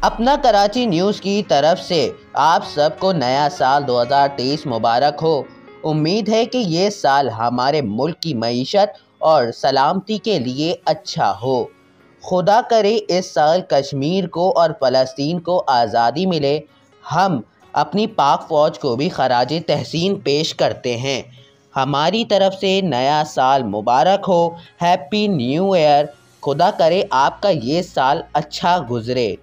अपना कराची न्यूज़ की तरफ से आप सबको नया साल 2023 मुबारक हो। उम्मीद है कि ये साल हमारे मुल्क की मईशत और सलामती के लिए अच्छा हो। खुदा करे इस साल कश्मीर को और फ़लस्तीन को आज़ादी मिले। हम अपनी पाक फ़ौज को भी खराज तहसीन पेश करते हैं। हमारी तरफ से नया साल मुबारक हो। Happy new year. खुदा करे आपका ये साल अच्छा गुज़रे।